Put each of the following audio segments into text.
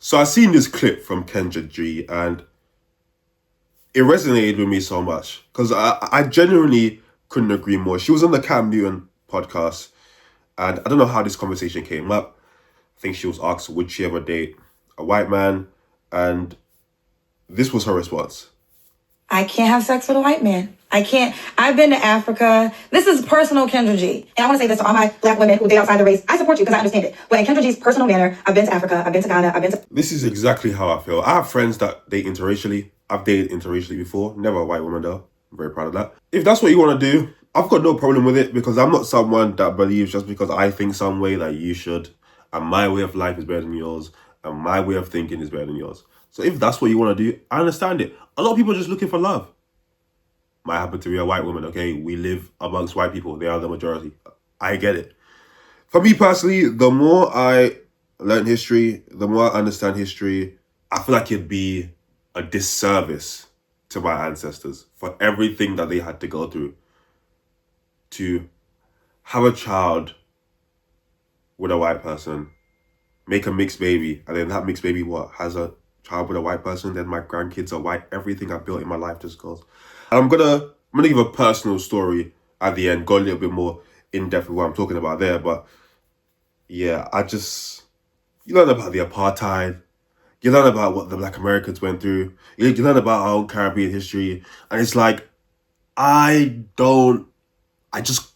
So I seen this clip from Kendra G and it resonated with me so much because I genuinely couldn't agree more. She was on the Cam Newton podcast and I don't know how this conversation came up. I think she was asked, would she ever date a white man? And this was her response. I can't have sex with a white man. I can't. I've been to Africa. This is personal Kendra G. And I want to say this to all my black women who date outside the race. I support you because I understand it. But in Kendra G's personal manner, I've been to Africa, I've been to Ghana, I've been to... This is exactly how I feel. I have friends that date interracially. I've dated interracially before. Never a white woman though. I'm very proud of that. If that's what you want to do, I've got no problem with it because I'm not someone that believes just because I think some way that you should and my way of life is better than yours and my way of thinking is better than yours. So if that's what you want to do, I understand it. A lot of people are just looking for love. Might happen to be a white woman, okay? We live amongst white people. They are the majority. I get it. For me personally, the more I learn history, the more I understand history, I feel like it'd be a disservice to my ancestors for everything that they had to go through to have a child with a white person, make a mixed baby, and then that mixed baby has a child with a white person, then my grandkids are white. Everything I built in my life just goes. And I'm gonna give a personal story at the end, go a little bit more in depth with what I'm talking about there. But yeah, you learn about the apartheid, you learn about what the Black Americans went through, you learn about our own Caribbean history, and it's like I just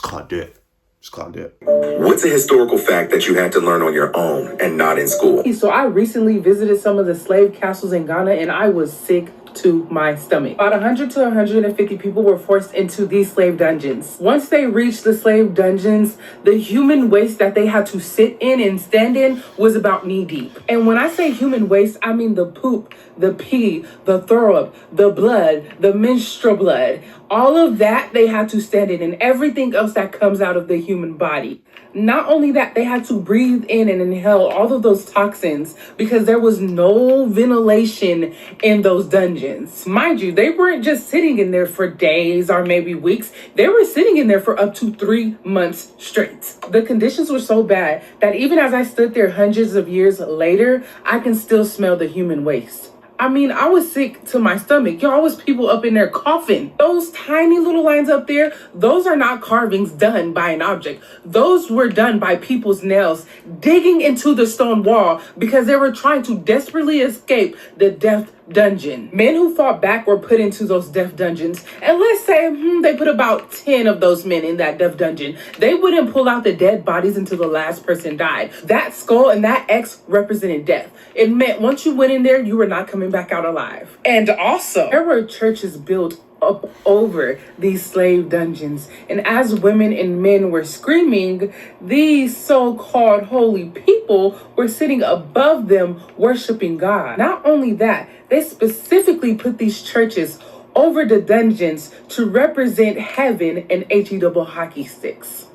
can't do it. Just can't do it. What's a historical fact that you had to learn on your own and not in school? So I recently visited some of the slave castles in Ghana and I was sick to my stomach. About 100 to 150 people were forced into these slave dungeons. Once they reached the slave dungeons, the human waste that they had to sit in and stand in was about knee deep. And when I say human waste, I mean the poop, the pee, the throw up, the blood, the menstrual blood. All of that they had to stand in and everything else that comes out of the human body. Not only that, they had to breathe in and inhale all of those toxins because there was no ventilation in those dungeons. Mind you, they weren't just sitting in there for days or maybe weeks. They were sitting in there for up to 3 months straight. The conditions were so bad that even as I stood there hundreds of years later, I can still smell the human waste. I mean, I was sick to my stomach. Y'all, was people up in there coughing. Those tiny little lines up there, those are not carvings done by an object. Those were done by people's nails digging into the stone wall because they were trying to desperately escape the death dungeon. Men who fought back were put into those death dungeons. And let's say they put about 10 of those men in that death dungeon. They wouldn't pull out the dead bodies until the last person died. That skull and that X represented death. It meant once you went in there, you were not coming back out alive. And also, there were churches built up over these slave dungeons. And as women and men were screaming, these so-called holy people were sitting above them worshiping God. Not only that, they specifically put these churches over the dungeons to represent heaven and HE double hockey sticks.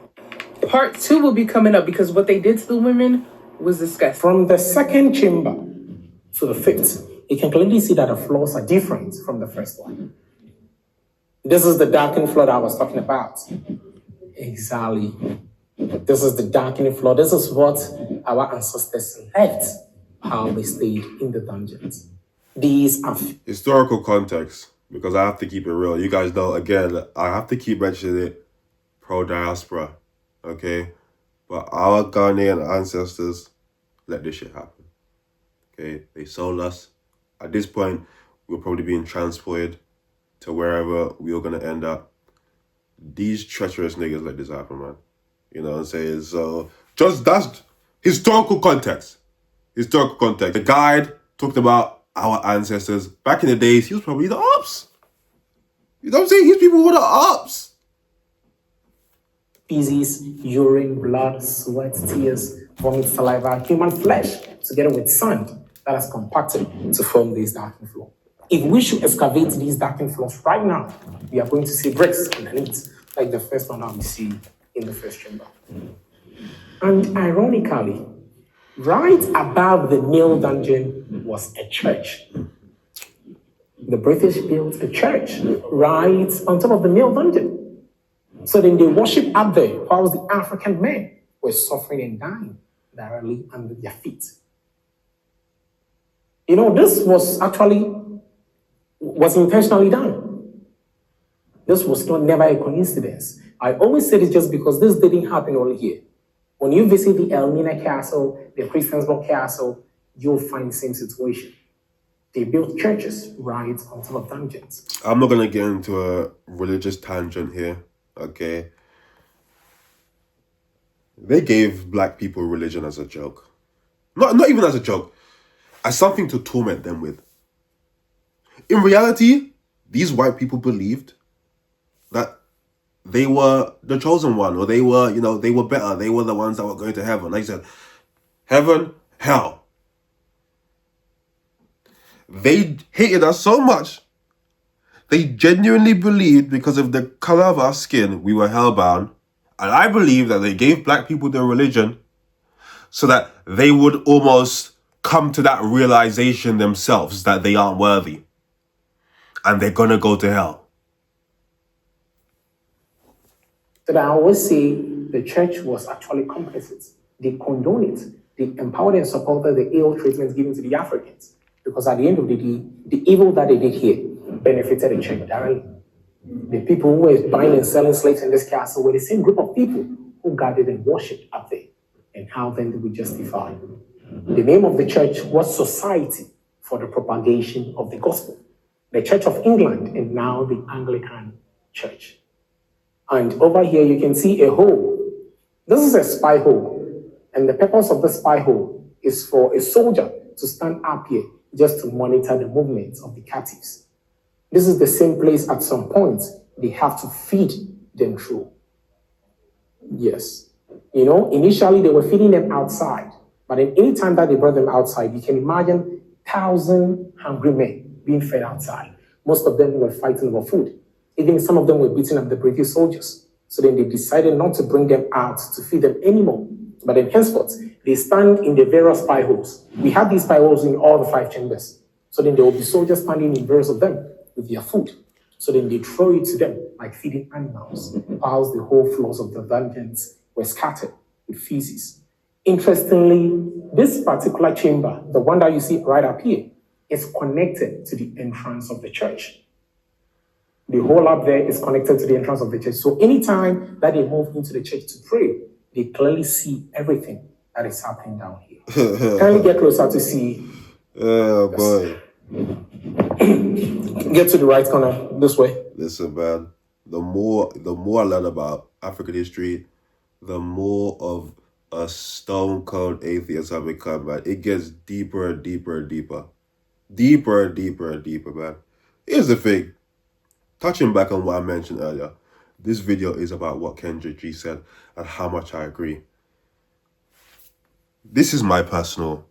Part 2 will be coming up because what they did to the women was disgusting. From the second chamber to the fifth, you can clearly see that the floors are different from the first one. This is the darkened floor that I was talking about. Exactly. This is the darkening floor. This is what our ancestors left, how they stayed in the dungeons. These are historical context, because I have to keep it real. You guys know, again, I have to keep mentioning it, pro-diaspora, okay? But our Ghanaian ancestors let this shit happen, okay? They sold us. At this point, we're probably being transported to wherever we were going to end up. These treacherous niggas let this happen, man. You know what I'm saying? So, just that's historical context. Historical context. The guide talked about our ancestors. Back in the days, he was probably the ops. You know what I'm saying? These people were the ops. feces, urine, blood, sweat, tears, vomit, saliva, human flesh, together with sand that has compacted to form this darkened floor. If we should excavate these darkened floors right now, we are going to see bricks underneath, like the first one that we see in the first chamber. And ironically, right above the male dungeon was a church. The British built a church right on top of the male dungeon. So then they worship up there, whilst the African men were suffering and dying directly under their feet. This was intentionally done. This was never a coincidence. I always say this just because this didn't happen only here. When you visit the Elmina Castle, the Christiansborg Castle, you'll find the same situation. They built churches right on top of dungeons. I'm not going to get into a religious tangent here, okay? They gave black people religion as a joke. Not even as a joke. As something to torment them with. In reality, these white people believed that they were the chosen one, or they were, they were better. They were the ones that were going to heaven. Like I said, heaven, hell. They hated us so much. They genuinely believed because of the color of our skin, we were hellbound. And I believe that they gave black people their religion so that they would almost come to that realization themselves that they aren't worthy. And they're going to go to hell. So that I always say the church was actually complicit. They condoned it. They empowered and supported the ill treatment given to the Africans. Because at the end of the day, the evil that they did here benefited the church directly. The people who were buying and selling slaves in this castle were the same group of people who gathered and worshipped up there. And how then do we justify? The name of the church was Society for the Propagation of the Gospel. The Church of England and now the Anglican Church. And over here you can see a hole. This is a spy hole. And the purpose of the spy hole is for a soldier to stand up here just to monitor the movements of the captives. This is the same place at some point they have to feed them through. Yes. Initially they were feeding them outside. But then any time that they brought them outside, you can imagine 1,000 hungry men being fed outside. Most of them were fighting over food. Even some of them were beating up the British soldiers. So then they decided not to bring them out to feed them anymore. But then henceforth, they stand in the various spy holes. We have these spy holes in all the 5 chambers. So then there will be soldiers standing in various of them with their food. So then they throw it to them like feeding animals, whilst the whole floors of the dungeons were scattered with feces. Interestingly, this particular chamber, the one that you see right up here, is connected to the entrance of the church. The hole up there is connected to the entrance of the church. So anytime that they move into the church to pray, they clearly see everything that is happening down here. Kindly get closer to see. Oh, boy. Get to the right corner, this way. Listen, man, the more I learn about African history, the more of a stone cold atheist I become, man. It gets deeper and deeper and deeper. Deeper and deeper and deeper, man. Here's the thing. Touching back on what I mentioned earlier, this video is about what Kendra G said and how much I agree. This is my personal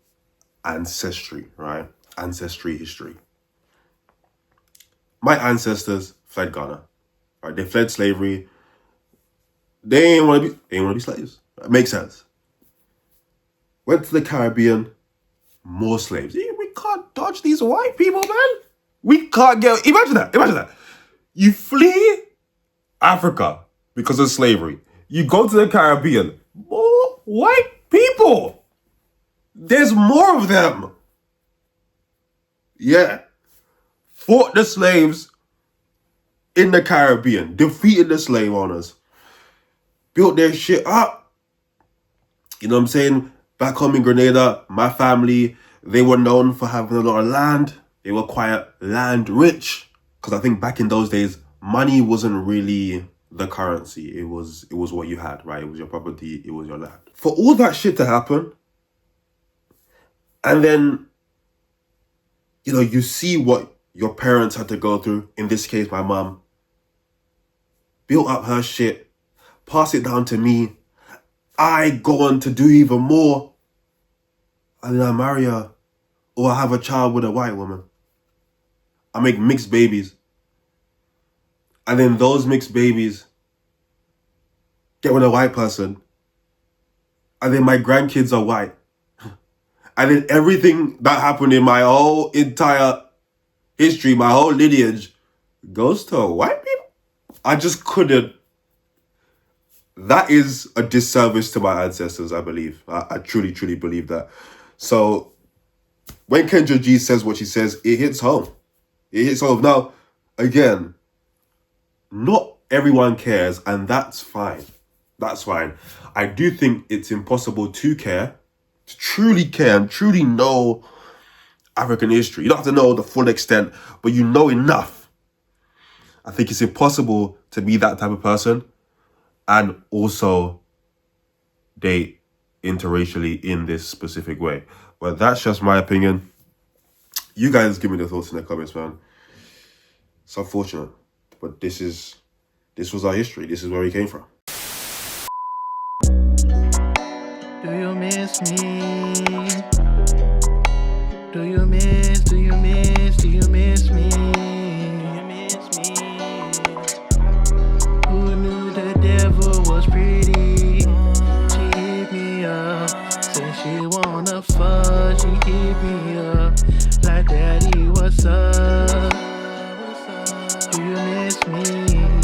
ancestry, right? Ancestry history. My ancestors fled Ghana, right? They fled slavery. They ain't want to be slaves. That makes sense. Went to the Caribbean, more slaves. We can't dodge these white people, man. We can't get. Imagine that. You flee Africa because of slavery. You go to the Caribbean, more white people. There's more of them. Yeah. Fought the slaves in the Caribbean, defeated the slave owners, built their shit up. You know what I'm saying? Back home in Grenada, my family, they were known for having a lot of land. They were quite land rich. Because I think back in those days, money wasn't really the currency. It was what you had, right? It was your property. It was your land. For all that shit to happen, and then, you see what your parents had to go through. In this case, my mom built up her shit, pass it down to me. I go on to do even more. And then I marry her, or I have a child with a white woman. I make mixed babies. And then those mixed babies get with a white person. And then my grandkids are white. And then everything that happened in my whole entire history, my whole lineage, goes to white people. I just couldn't. That is a disservice to my ancestors, I believe. I truly, truly believe that. So when Kendra G says what she says, it hits home. It hits home. Now, again, not everyone cares, and that's fine. That's fine. I do think it's impossible to truly care, and truly know African history. You don't have to know the full extent, but you know enough. I think it's impossible to be that type of person and also date interracially in this specific way. But that's just my opinion. You guys give me the thoughts in the comments, man. It's unfortunate, but this was our history. This is where we came from. Do you miss me? Do you miss me? Do you miss me? Who knew the devil was pretty? She hit me up, said she wanna fuck. She hit me up, like daddy, what's up? Do you miss me?